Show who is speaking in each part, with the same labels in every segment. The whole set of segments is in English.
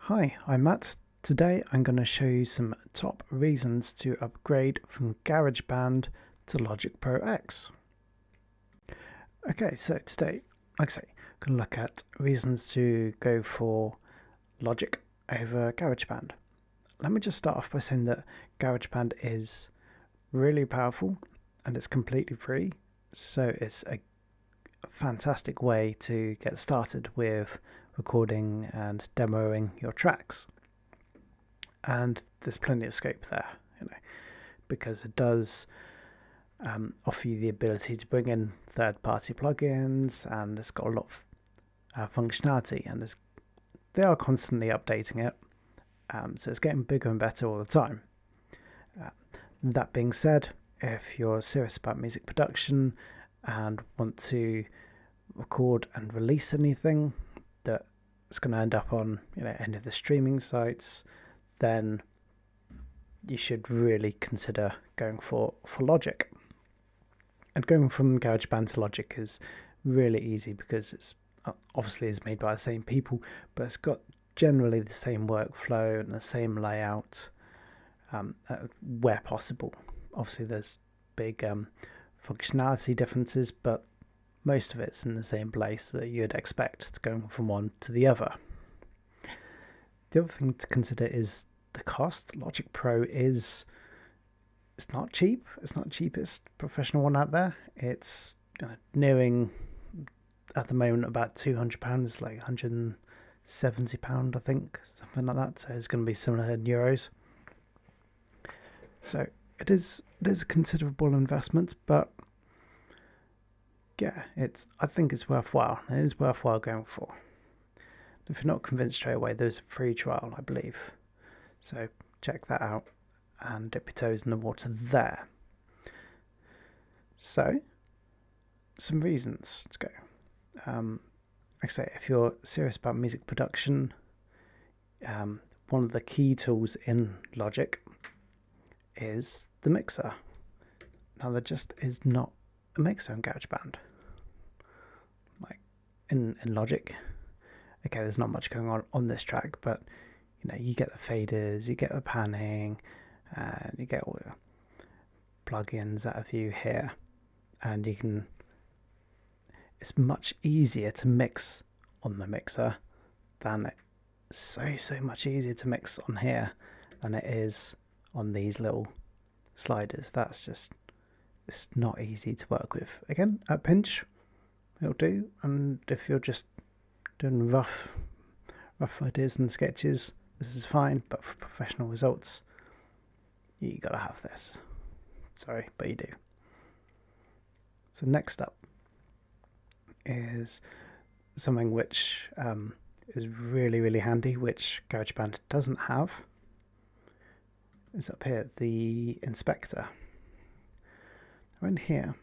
Speaker 1: Hi, I'm Matt. Today I'm going to show you some top reasons to upgrade from Garageband to Logic Pro X. Okay, so today, like I say, I'm going to look at reasons to go for Logic over Garageband. Let me just start off by saying that Garageband is really powerful and it's completely free, so it's a fantastic way to get started with recording and demoing your tracks. And there's plenty of scope there, because it does offer you the ability to bring in third-party plugins, and it's got a lot of functionality, and they are constantly updating it, so it's getting bigger and better all the time. That being said, if you're serious about music production and want to record and release anything that's going to end up on any of the streaming sites, then you should really consider going for Logic. And going from GarageBand to Logic is really easy because it's obviously is made by the same people, but it's got generally the same workflow and the same layout where possible. Obviously there's big functionality differences, but most of it's in the same place that you'd expect to go from one to the other. The other thing to consider is the cost. Logic Pro it's not cheap. It's not the cheapest professional one out there. It's nearing at the moment about £200, like £170, I think, something like that. So it's going to be similar in euros. So it is a considerable investment, but yeah, I think it's worthwhile. It is worthwhile going for. If you're not convinced straight away, there's a free trial, I believe. So check that out and dip your toes in the water there. So, some reasons to go. Like I say, if you're serious about music production, one of the key tools in Logic is the mixer. Now, there just is not a mixer in GarageBand. Like in Logic, okay, there's not much going on this track, but you get the faders, you get the panning, and you get all the plugins out of you here, and it's much easier to mix on the mixer than so much easier to mix on here than it is on these little sliders. It's not easy to work with. Again, at pinch it'll do, and if you're just doing rough ideas and sketches, this is fine, but for professional results, you gotta have this. Sorry, but you do. So next up is something which is really handy, which GarageBand doesn't have. Is up here, the inspector. Now in here,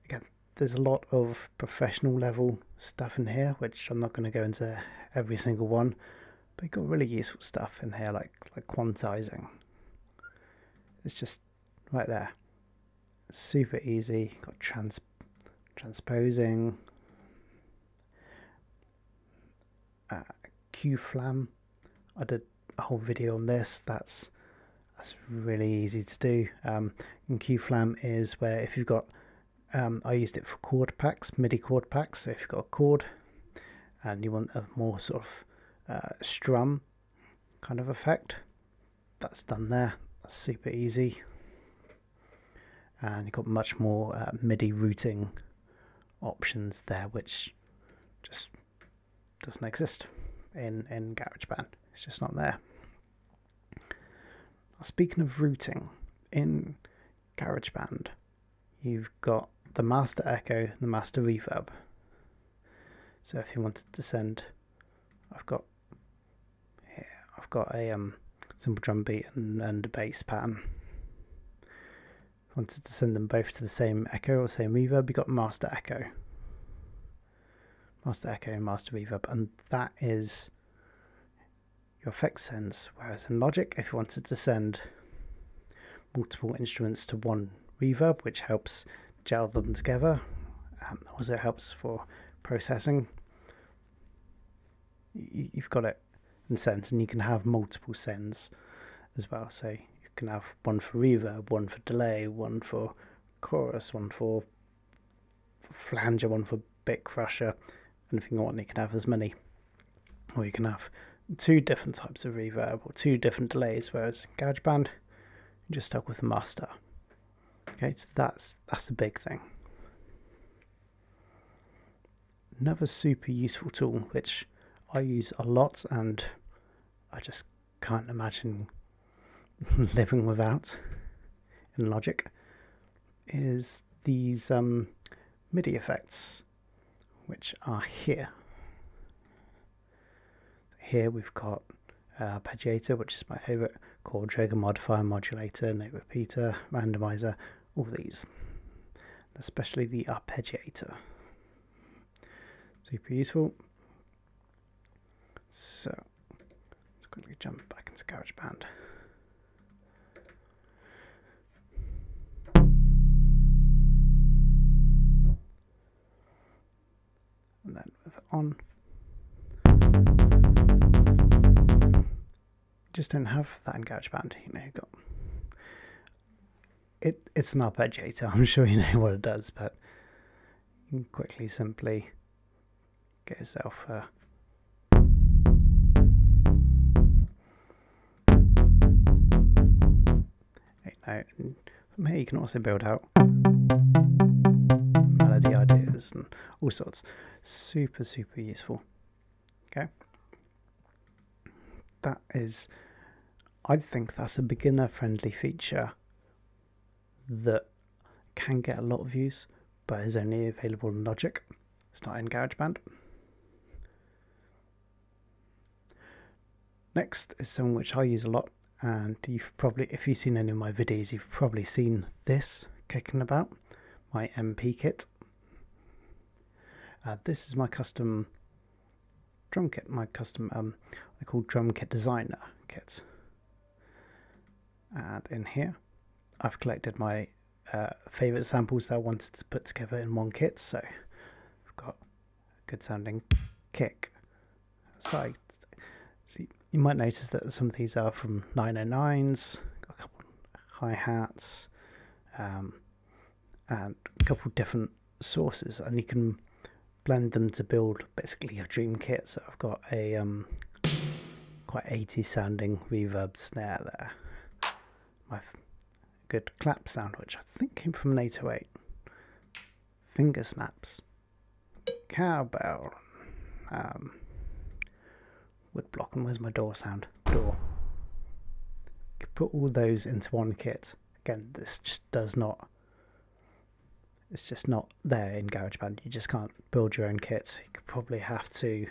Speaker 1: again, there's a lot of professional level stuff in here, which I'm not going to go into every single one, but you've got really useful stuff in here, like quantizing. It's just right there. It's super easy. Got transposing, Q-flam. I did a whole video on this. That's really easy to do. And Q-flam is where if you've got I used it for chord packs, MIDI chord packs. So if you've got a chord and you want a more sort of strum kind of effect, that's done there. That's super easy. And you've got much more MIDI routing options there, which just doesn't exist in GarageBand. It's just not there. Now, speaking of routing, in GarageBand, you've got the master echo and the master reverb. So if you wanted to send, I've got a simple drum beat and a bass pattern. If you wanted to send them both to the same echo or same reverb, you got master echo and master reverb, and that is your effect sends. Whereas in Logic, if you wanted to send multiple instruments to one reverb, which helps gel them together, also helps for processing, you've got it in sends, and you can have multiple sends as well. So you can have one for reverb, one for delay, one for chorus, one for flanger, one for bit crusher, anything you want. You can have as many, or you can have two different types of reverb or two different delays, whereas in GarageBand you're just stuck with the master. Okay, so that's a big thing. Another super useful tool which I use a lot and I just can't imagine living without in Logic is these Midi effects, which are here. Here we've got arpeggiator, which is my favorite, chord trigger, modifier, modulator, note repeater, randomizer, all these, especially the arpeggiator. Super useful. So let's quickly jump back into GarageBand. And then with it on. Just don't have that in GarageBand. You know, you've got it's an arpeggiator. I'm sure you know what it does, but you can quickly, simply get yourself note. And from here you can also build out melody ideas and all sorts. Super useful. Okay, that is, I think that's a beginner friendly feature that can get a lot of use, but is only available in Logic. It's not in GarageBand. Next is something which I use a lot, and you've probably, if you've seen any of my videos, you've probably seen this kicking about, my MP kit. This is my custom drum kit, my custom I call drum kit designer kit. And in here I've collected my favorite samples that I wanted to put together in one kit. So I've got a good sounding kick. So you might notice that some of these are from 909s, got a couple hi-hats, and a couple different sources, and you can blend them to build basically your dream kit. So I've got a quite 80s sounding reverb snare there, my good clap sound, which I think came from an 808, finger snaps, cowbell, wood block, and where's my door sound? Door. You can put all those into one kit. Again, this just does not, it's just not there in GarageBand. You just can't build your own kit. You could probably have to, you'd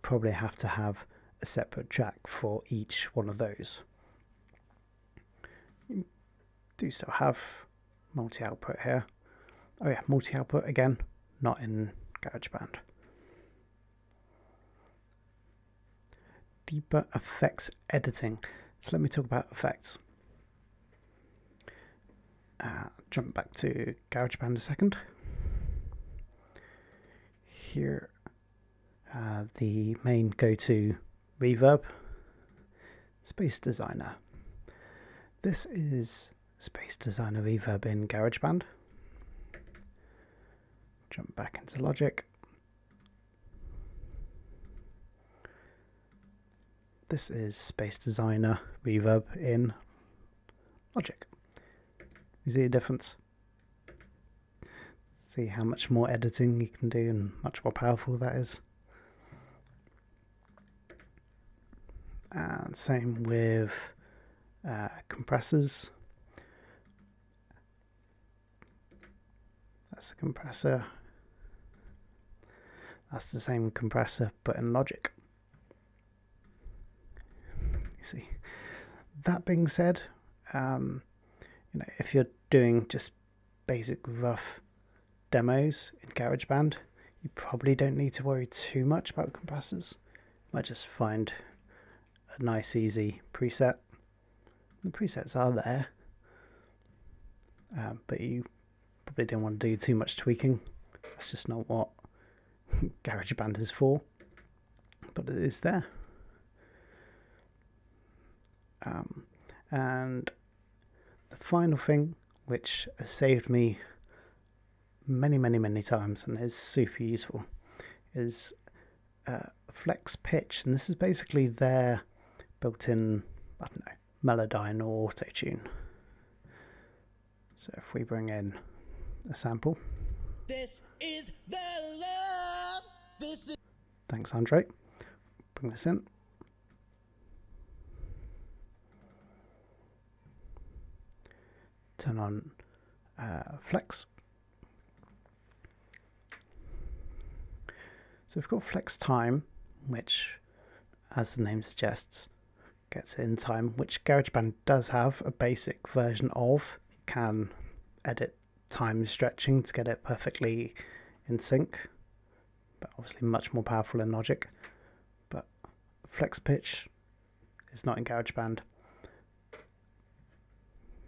Speaker 1: probably have to have a separate track for each one of those. You do still have multi-output here. Oh yeah, multi-output again, not in GarageBand. Deeper effects editing. So let me talk about effects. Jump back to GarageBand a second. Here, the main go-to reverb, Space Designer. This is Space Designer reverb in GarageBand. Jump back into Logic. This is Space Designer reverb in Logic. You see a difference? See how much more editing you can do and much more powerful that is. And same with compressors. That's the compressor. That's the same compressor but in Logic. You see. That being said, you know, if you're doing just basic rough demos in GarageBand, you probably don't need to worry too much about compressors. You might just find a nice easy preset. The presets are there, but you probably don't want to do too much tweaking. That's just not what GarageBand is for. but it is there. And the final thing, which has saved me many times and is super useful, is flex pitch. And this is basically their built-in, I don't know, Melodyne or auto-tune. So if we bring in a sample.
Speaker 2: This is the love. This is.
Speaker 1: Thanks, Andre. Bring this in. Turn on flex. So we've got flex time, which, as the name suggests, gets in time, which GarageBand does have a basic version of. You can edit time stretching to get it perfectly in sync, but obviously much more powerful in Logic. But flex pitch is not in GarageBand.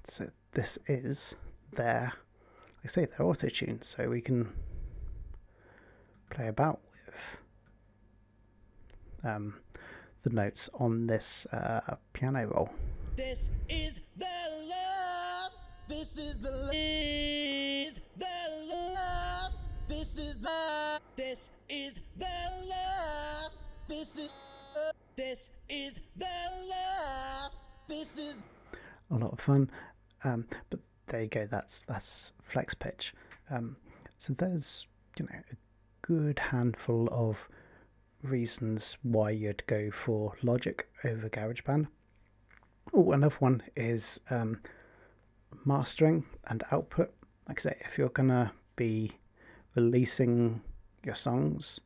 Speaker 1: So this is their, like I say, their auto tune, so we can play about with the notes on this piano roll.
Speaker 2: This is the love. This is the love. This is the love. This is the love. This is this is the love. This is
Speaker 1: a lot of fun. But there you go. That's flex pitch. So there's a good handful of reasons why you'd go for Logic over GarageBand. Oh, another one is mastering and output. Like I say, if you're gonna be releasing your songs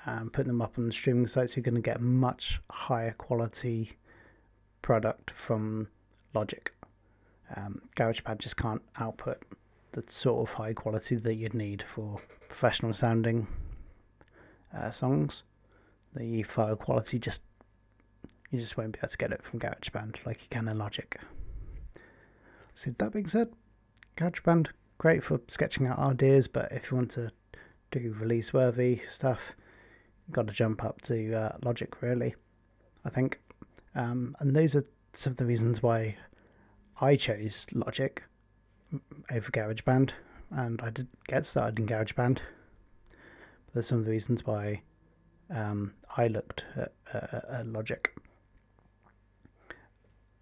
Speaker 1: and putting them up on the streaming sites, you're going to get much higher quality product from Logic. GarageBand just can't output the sort of high quality that you'd need for professional sounding songs. The file quality you just won't be able to get it from GarageBand like you can in Logic. So that being said, GarageBand, great for sketching out ideas, but if you want to do release worthy stuff, you've got to jump up to Logic, really, I think. And those are some of the reasons why I chose Logic over GarageBand, and I did get started in GarageBand. But there's some of the reasons why I looked at Logic.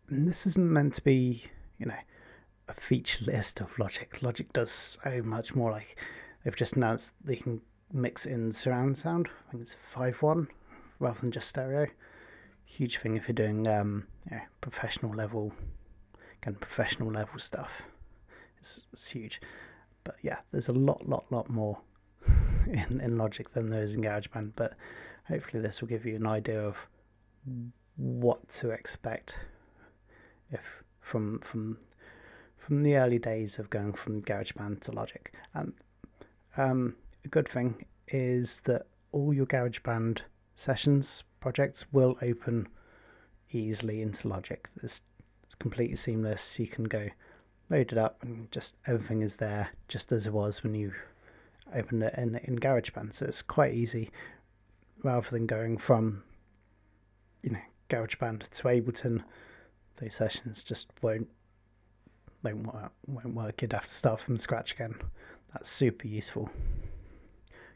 Speaker 1: And this isn't meant to be, a feature list of Logic. Logic does so much more. Like, they've just announced they can mix in surround sound. I think it's 5.1 rather than just stereo. Huge thing if you're doing professional level stuff. It's huge. But yeah, there's a lot more in Logic than there is in GarageBand. But hopefully this will give you an idea of what to expect if from the early days of going from GarageBand to Logic. And a good thing is that all your GarageBand sessions projects will open easily into Logic. It's completely seamless. You can go load it up and just everything is there just as it was when you opened it in GarageBand. So it's quite easy, rather than going from GarageBand to Ableton. Those sessions just won't work. You'd have to start from scratch again. That's super useful.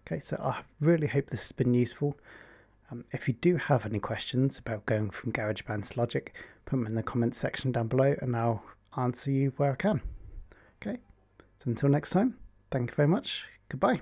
Speaker 1: Okay, so I really hope this has been useful. If you do have any questions about going from GarageBand to Logic, put them in the comments section down below and I'll answer you where I can. Okay, so until next time, thank you very much. Goodbye.